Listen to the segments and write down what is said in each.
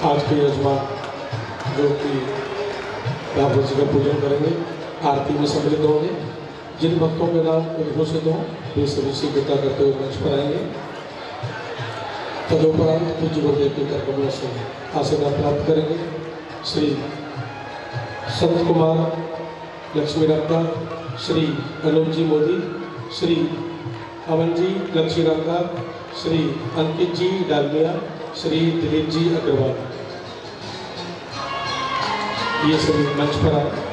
आज के यजमान जो कि ठाकुर जी का पूजन करेंगे, आरती में सम्मिलित होंगे। जिन भक्तों के नाम उद्घोषित हों वे सभी स्वीकृता करते हुए मंच पर आएंगे। तदुपरांत पूज्य गुरुदेव के कार्यक्रमों से आशीर्वाद प्राप्त करेंगे। श्री संत कुमार लक्ष्मी रत्ना, श्री अनूप जी मोदी, श्री अमन जी लक्ष्मी रत्ना, श्री अंकित जी डालमिया, श्री दिलीप जी अग्रवाल, ये सभी मंच पर आए।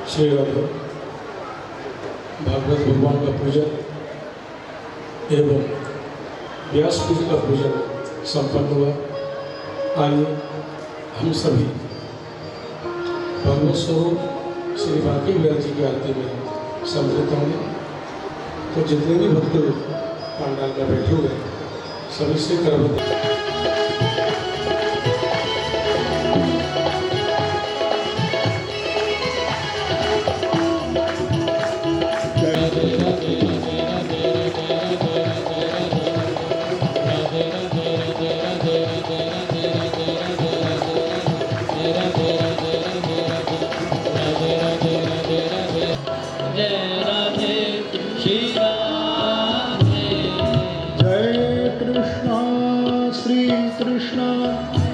श्री राधे भागवत भगवान का पूजन एवं व्यास पीठ का पूजन संपन्न हुआ। आइए हम सभी भगवत स्वरूप श्री बांके बिहारी जी की आरती में सम्मिलित होंगे। तो जितने भी भक्त पंडाल में बैठे हुए सभी से करबद्ध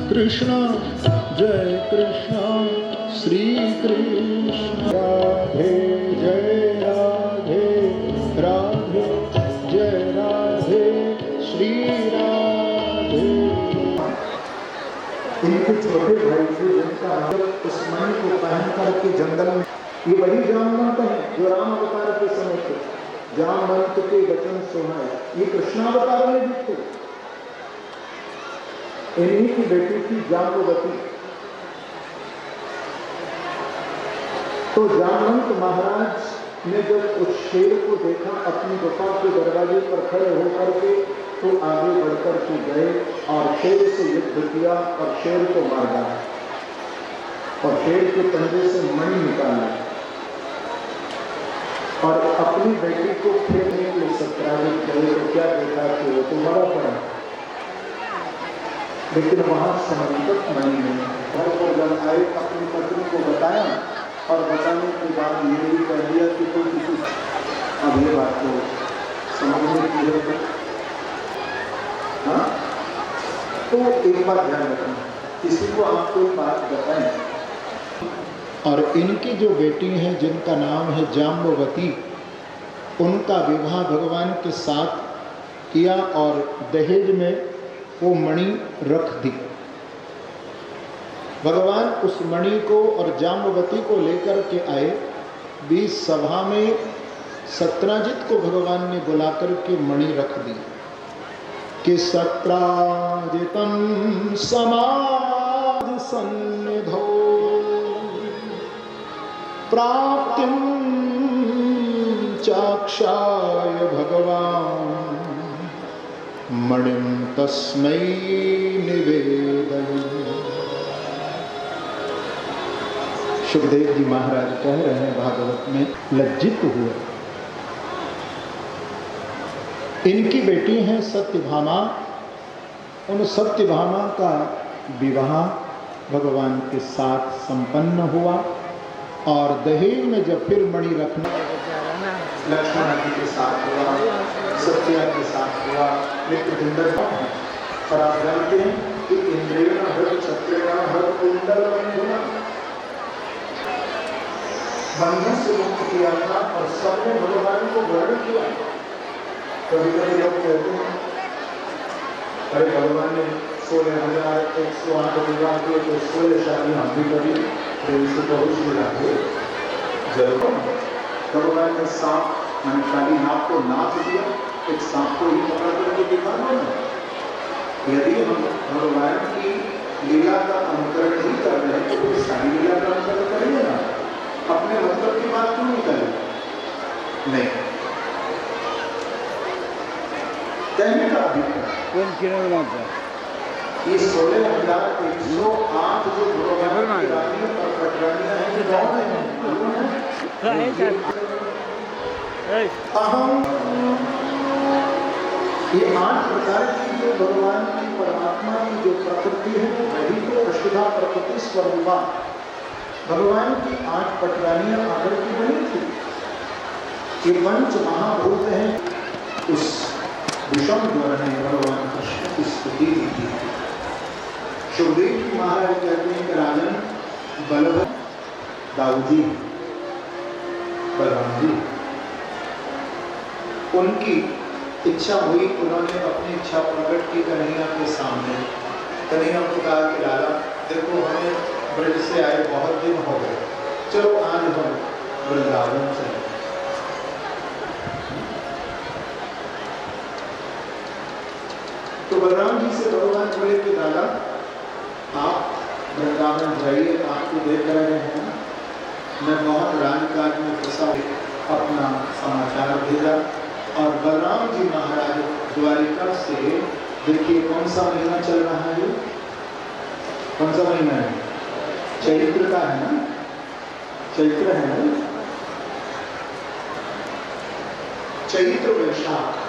कृष्ण जय कृष्ण श्री कृष्ण राधे जय राधे राधे जय राधे श्री राधे। इनके छोटे भाई थे जिनका उस मणि को पहन करके जंगल में, ये वही जामवंत है जो राम अवतार के समय थे। जामवंत के वचन सुनाए, ये कृष्णावतार में भी थे। इन्हीं की बेटी थी जाम्बवती। तो जामवंत महाराज ने जब उस शेर को देखा अपनी गुफा के दरवाजे पर खड़े होकर के, तो आगे बढ़कर के गए और शेर से युद्ध किया और शेर को मार डाला और शेर के पंजे से मणि निकाला और अपनी बेटी को फेंकने के लिए सत्याग्रह करे। तो क्या देखा कि वो तो मरा पड़ा, लेकिन वहां समर्पित मणि नहीं। घर पर जब आए अपनी पत्नी को बताया और बताने के बाद ये भी कह दिया कि कोई किसी, अब ये बात को समझने की जरूरत है। हाँ, तो एक बात ध्यान रखना, किसी को आप कोई बात बताएं। और इनकी जो बेटी है जिनका नाम है जाम्बवती, उनका विवाह भगवान के साथ किया और दहेज में वो मणि रख दी। भगवान उस मणि को और जाम्बवती को लेकर के आए। 20 सभा में सत्राजित को भगवान ने बुलाकर के मणि रख दी कि सत्राजितं समाज सन्निधो प्राप्तिं चाक्षाय भगवान मणिं तस्मै निवेदय। सुखदेव जी महाराज कह रहे हैं भागवत में, लज्जित हुए। इनकी बेटी हैं सत्यभामा। उन सत्यभामा का विवाह भगवान के साथ संपन्न हुआ और दहेज में जब फिर मणि रखना लक्ष्मण जी के साथ हुआ, सत्या के साथ हुआ। लेकिन और आप जानते हैं कि इंद्रिय हर क्षत्रिय हर कुंडल बंधन से मुक्त किया था और सबने भगवान को ग्रहण किया। कभी कभी लोग कहते हैं अरे भगवान ने 16,108 विवाह किए तो 16 शादियां हम भी करी, तो बहुत मिला जरूर। भगवान ने सांप मैंने काली नाक को नाच दिया, एक सांप को ही पकड़ करके दिखा दो ना। यदि हम भगवान की लीला का अनुकरण नहीं कर रहे हैं तो कोई सारी लीला का अनुकरण करेंगे ना। अपने मतलब की बात क्यों नहीं करें? नहीं, कहने का अभिप्राय ये 16,108 जो भगवान की रानियों और पटरानियां हैं, ये 8 प्रकार की जो भगवान की परमात्मा की जो प्रकृति है वही तो अष्टधा प्रकृति स्वरूपा। भगवान की 8 पटरानियां आकर की बनी थी। ये पंच महाभूत हैं। उस विषम द्वारा ने भगवान कृष्ण की स्तुति की। सुखदेव जी महाराज कहते हैं कि राजन बलभद्र दाऊजी बलराम जी, उनकी इच्छा हुई, उन्होंने अपनी इच्छा प्रकट की कन्हैया के सामने। कन्हैया को कहा कि लाला देखो हमें ब्रज से आए बहुत दिन हो गए, चलो आज हम वृंदावन चले। तो बलराम जी से भगवान बोले कि दादा आप वृंदावन जाइए, आपको देख रहे हैं मैं बहुत राजकाज में फंसा, अपना समाचार भेजा। और बलराम जी महाराज द्वारिका से, देखिए कौन सा महीना चल रहा है, कौन सा महीना है, चैत्र का है ना, चैत्र है ना, चैत्र वैशाख।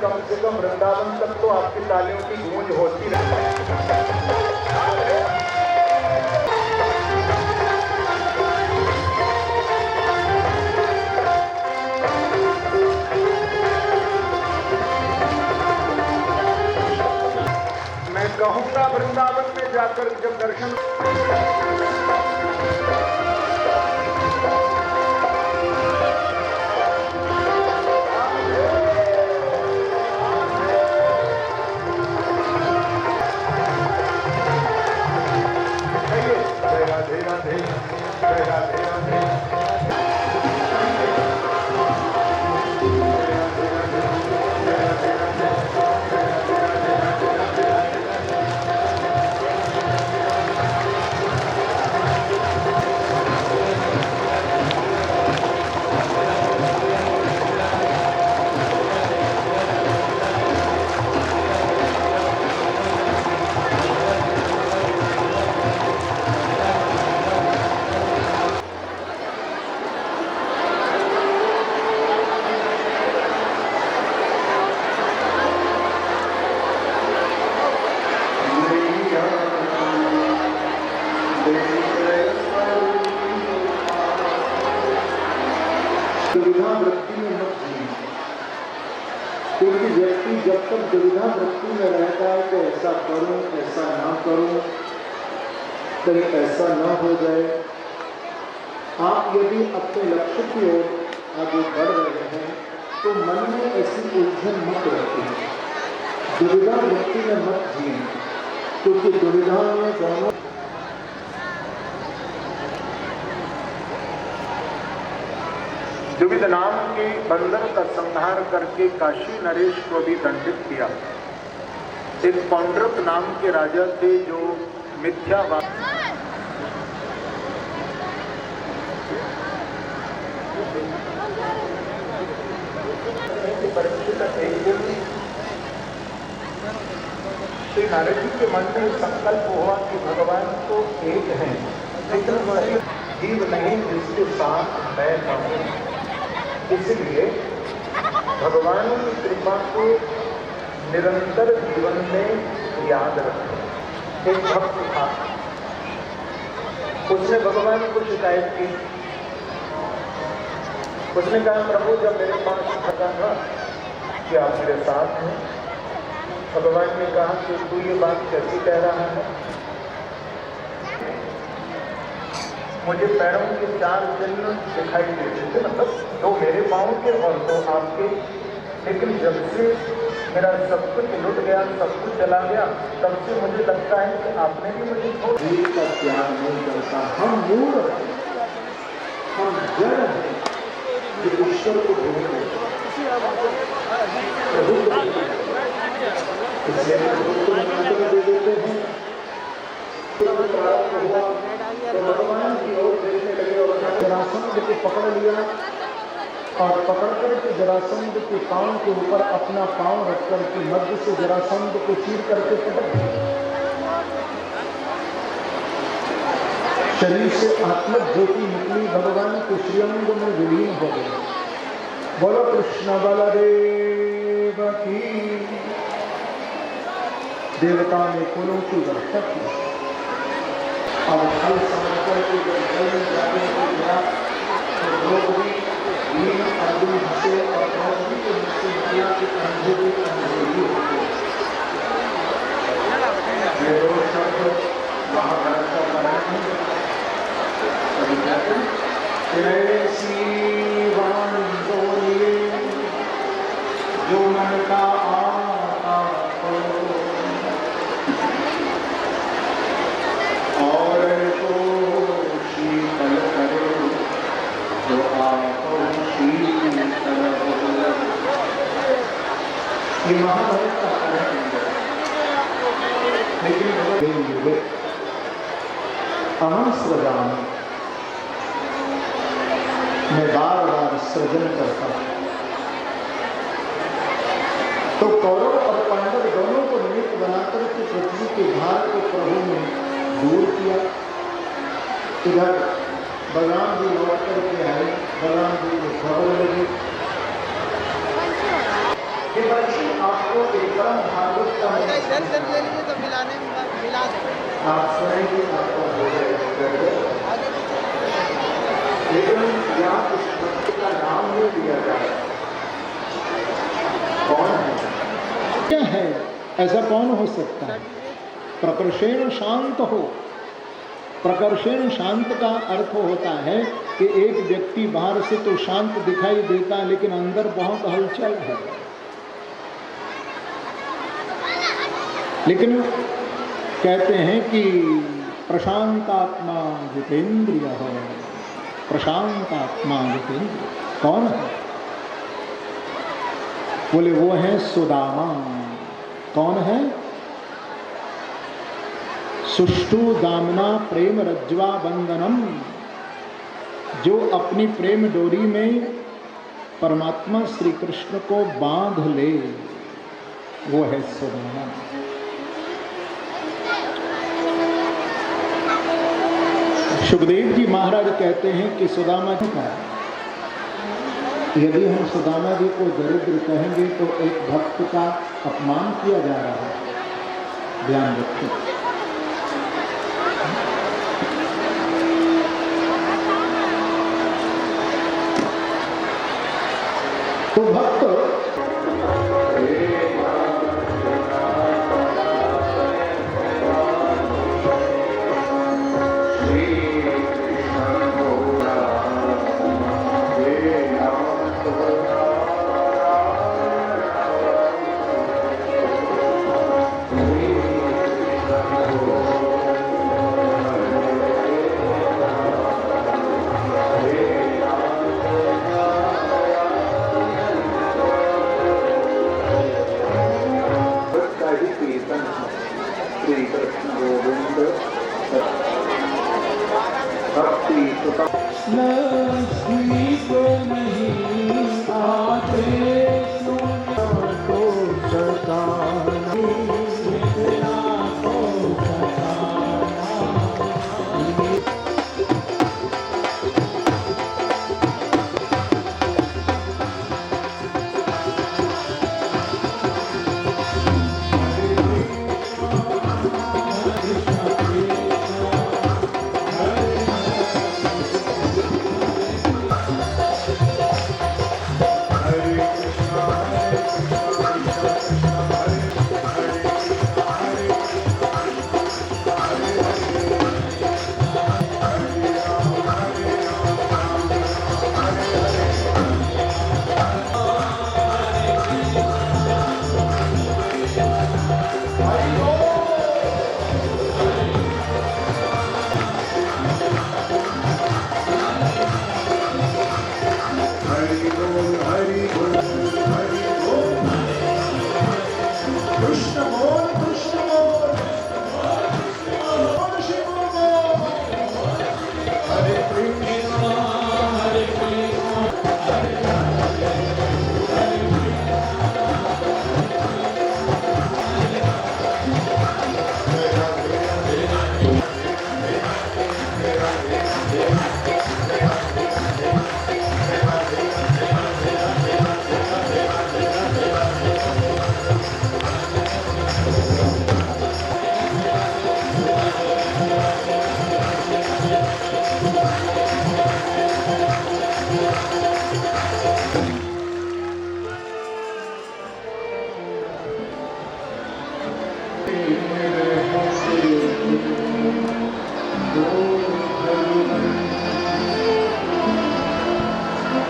कम से कम वृंदावन तक तो आपकी तालियों की गूंज होती रहती है। मैं कहूंगा वृंदावन में जाकर जब दर्शन दुविधा वृत्ति में मत जीना, क्योंकि व्यक्ति जब तक दुविधा वृत्ति में रहता है कि ऐसा करूं ऐसा ना करूं, कहीं ऐसा ना हो जाए। आप यदि अपने लक्ष्य की ओर आगे बढ़ रहे हैं तो मन में ऐसी उलझन मत रखिए, दुविधा वृत्ति में मत जिए, क्योंकि दुविधा में दोनों द्विविध नाम के बंदर का संहार करके काशी नरेश को भी दंडित किया। एक पौंड्रक नाम के राजा थे जो मिथ्यावाद श्री नारद जी के मन में संकल्प हुआ कि भगवान तो एक है, लेकिन वही जीव नहीं जिसके साथ मैं हूं। इसलिए भगवान की कृपा को निरंतर जीवन में याद रखें। एक भक्त था, उसने भगवान को शिकायत की। उसने कहा, प्रभु जब मेरे पास थका था कि आप मेरे साथ हैं। भगवान ने कहा कि तू ये बात कैसी कह रहा है, मुझे पैरों के 4 चिन्ह दिखाई देते थे, मतलब 2 मेरे पाँव के और 2 आपके, लेकिन जब से मेरा सब कुछ लुट गया, सब कुछ चला गया, तब से मुझे लगता है कि आपने भी मुझे जीव का त्याग नहीं करता। हम मूढ़ हैं, हम जड़ हैं जो ईश्वर को भूल गए। इसलिए दे देते हैं। तो भगवान की ओर देखने लगे और जरासंध को पकड़ लिया और पकड़कर के जरासंध के पांव के ऊपर अपना पांव रखकर के मध्य से जरासंध को चीर करके पटक दिया। शरीर से आत्मक ज्योति निकली, भगवान के श्रीअंग में विलीन हो गई। बोलो कृष्ण बलदेव की। देवता ने कुलों की रक्षा की और फल समझकर के जब जल में जाने को गया तो द्रौपदी भीम अर्जुन हंसे और द्रौपदी के मुझसे किया कि अंधे की अंधेरी होती है। ये 2 शब्द महाभारत का वर्णन है। कभी कहते हैं ऐसी वाणी बोलिए जो मन का आता हो, और तो शीतल करे जो आपको शीतल हो। ये महाभारत का कारण है। लेकिन अहम सृजामि, मैं बार बार सृजन करता हूं। तो कौरव और पांडव दोनों को निमित्त बनाकर के पृथ्वी के भार को प्रभु ने दूर किया। इधर बलराम जी लौट करके आए, बलराम जी को खबर लगी। ये बच्ची आपको एक परम भागवत का तो मिलाने मिला आप सुनेंगे, आपको हो जाएगा। लेकिन यहाँ इस भक्त का नाम नहीं दिया जाए। कौन है, क्या है, ऐसा कौन हो सकता है? प्रकर्षेण शांत हो। प्रकर्षेण शांत का अर्थ होता है कि एक व्यक्ति बाहर से तो शांत दिखाई देता है लेकिन अंदर बहुत हलचल है। लेकिन कहते हैं कि प्रशांतात्मा जितेंद्रिय है। प्रशांतात्मा जितेंद्रिय कौन है? बोले वो है सुदामा। कौन है? सुष्टु दामना प्रेम रज्ज्वा बंधनम, जो अपनी प्रेम डोरी में परमात्मा श्री कृष्ण को बांध ले, वो है सुदामा। सुखदेव जी महाराज कहते हैं कि सुदामा जी का, यदि हम सुदामा जी को दरिद्र कहेंगे तो एक भक्त का अपमान किया जा रहा है। ध्यान रखें। तो भक्त श्री कृष्ण गोविंद भक्ति लक्ष्मी को नहीं आते तो सताना को सताना।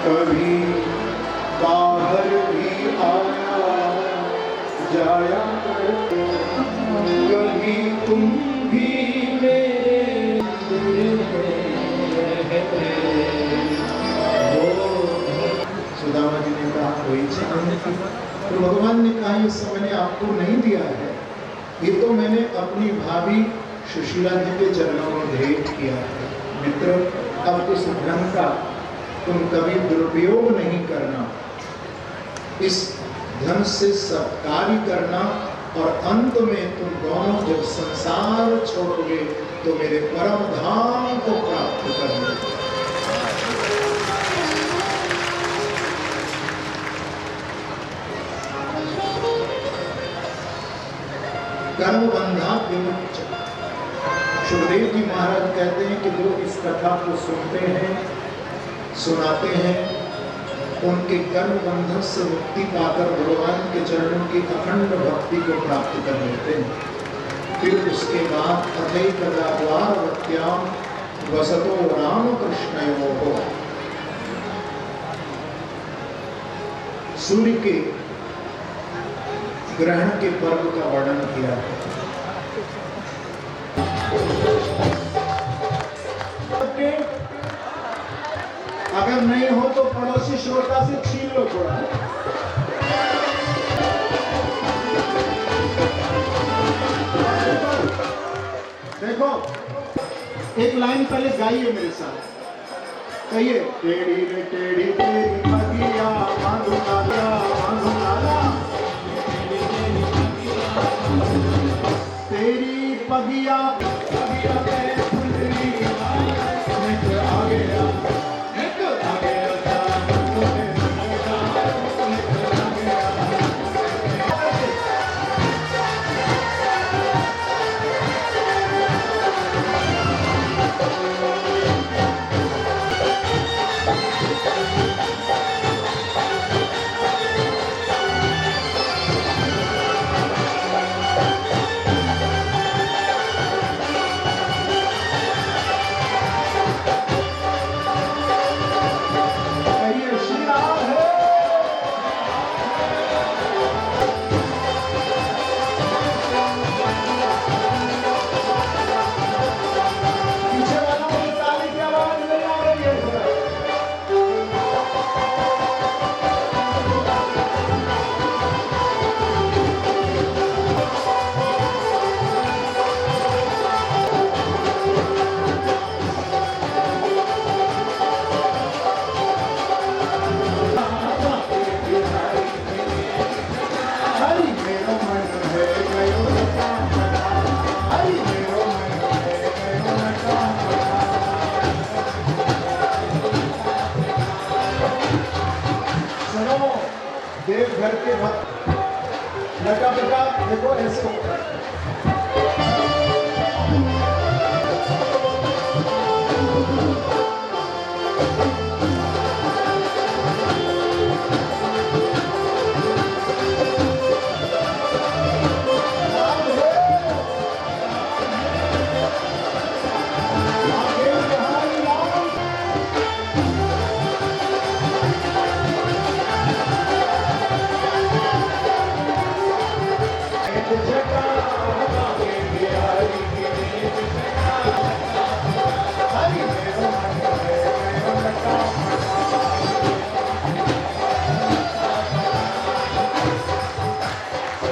कभी बाहर भी आया जाया करते, कभी तुम भी मेरे दिल में रहते हो। सुदामा जी ने कहा कोई इच्छा नहीं थी, तो भगवान ने कहा ये सब मैंने आपको नहीं दिया है, ये तो मैंने अपनी भाभी सुशीला जी के चरणों में भेंट किया है। मित्र, अब इस धन का तुम कभी दुरुपयोग नहीं करना, इस धन से सत्कार्य करना, और अंत में तुम दोनों जब संसार छोड़ोगे तो मेरे परम धाम को प्राप्त करोगे। कर्म बंधा विमुक्त। सुखदेव जी महाराज कहते हैं कि जो इस कथा को सुनते हैं, सुनाते हैं, उनके कर्म बंधन से मुक्ति पाकर भगवान के चरणों की अखंड भक्ति को प्राप्त कर लेते हैं। फिर उसके बाद अथैकदाद्वारवत्याम वसतो रामकृष्णयोः, सूर्य के ग्रहण के पर्व का वर्णन किया है। अगर नहीं हो तो पड़ोसी श्रोता से छीन लो थोड़ा। देखो, एक लाइन पहले गाइए मेरे साथ, कहिए टेढ़ी रे टेढ़ी तेरी पगिया मांगू लाला मांगू लाला, तेरी पगिया पगिया तेरे फुलरी आ गया। घर के लटा पटा देखो ऐसे होता है।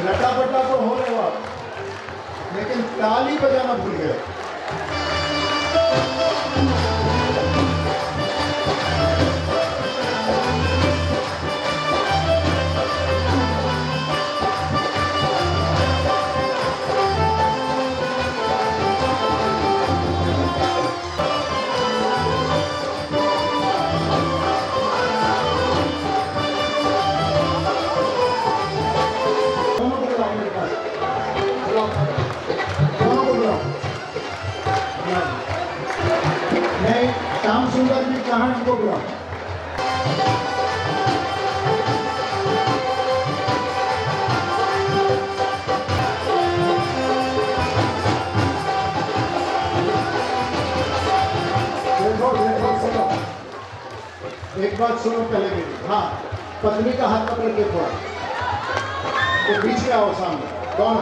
लटापटा तो हो रहे हो आप, लेकिन ताली बजाना भूल गए। मैं श्याम सुंदर जी कहाँ को बुलाऊं? सुनो, एक बात सुनो पहले मेरी। हाँ, पत्नी का हाथ पकड़ के थोड़ा तो बीच में आओ सामने। कौन?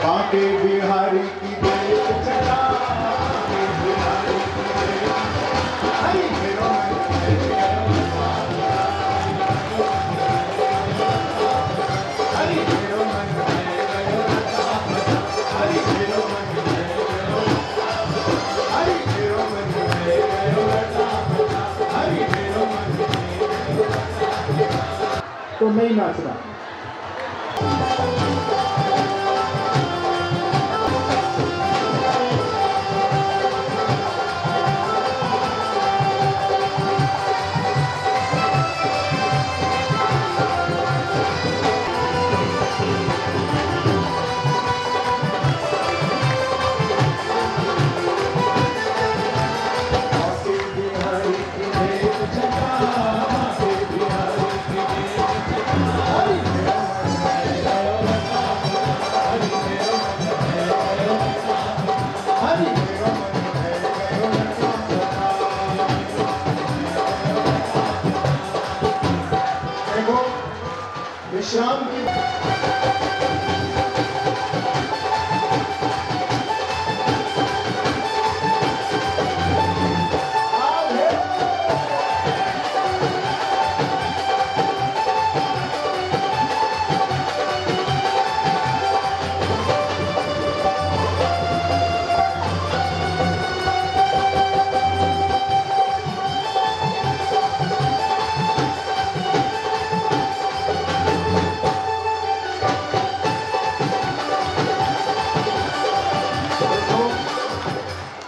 बांके बिहारी की देश चला, बांके बिहारी की देश। हरि मेरो मन हरि मेरो मन हरि मेरो मन हरि मेरो मन हरि मेरो मन। तो नहीं नाचना। विश्राम की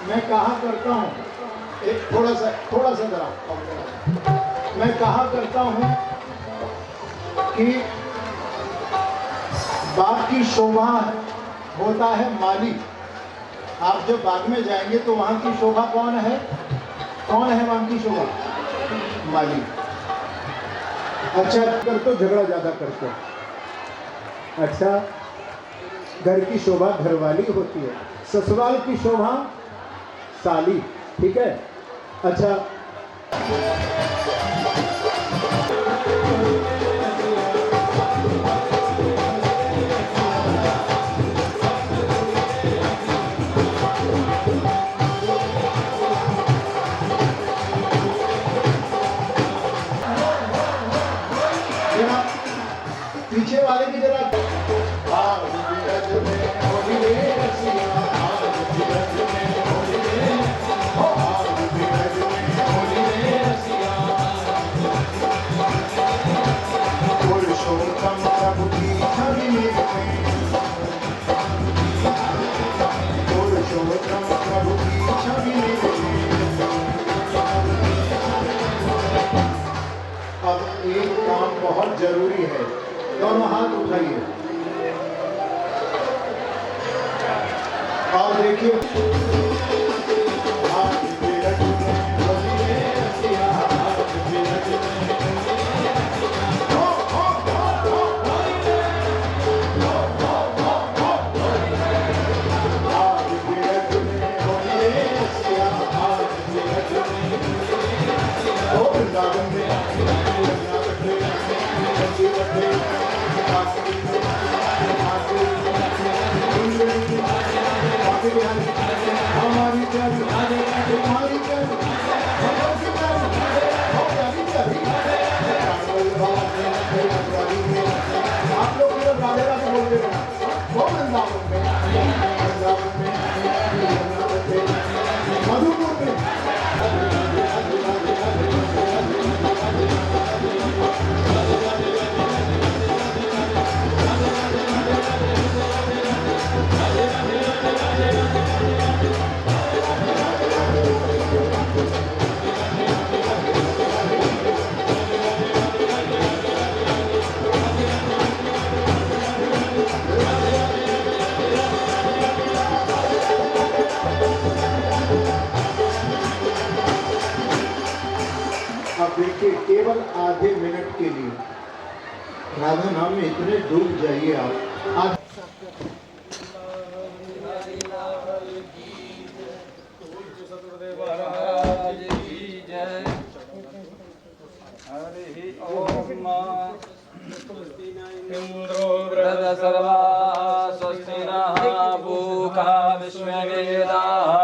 मैं कहा करता हूँ, एक थोड़ा सा जरा मैं कहा करता हूँ कि बाग की शोभा होता है माली। आप जब बाग में जाएंगे तो वहाँ की शोभा कौन है वहाँ की शोभा? माली। अच्छा, कर तो झगड़ा ज्यादा करते हैं। अच्छा, घर की शोभा घरवाली होती है, ससुराल की शोभा साली। ठीक है? अच्छा, पीछे वाले की जरा अब एक जरूरी है। दोनों हाथ उठाइए और देखिए हाथ पे रखने बोलिए रसिया, हाथ पे रखने हो हो हो हो हाथ पे रखने बोलिए रसिया, हाथ पे रखने ओ वृंदावन में यमुना तटे गंगे तटे काशी में काशी कुंडली काशी बिहारी हमारी प्यारी तुम्हारी प्यारी हमारी प्यारी हो प्यारी प्यारी कानवल बाबा ने प्यारी में आप लोग केवल राधे राधे बोलते रहना। वो वृंदावन में यमुना तटे मधुपुर में अब देखिए केवल आधे मिनट के लिए राधा नाम में इतने डूब जाइए आप। आज महाराज की जय। हरि ओम। इंद्रो वृद सर्वा स्वस्ति नः पूषा विश्ववेदाः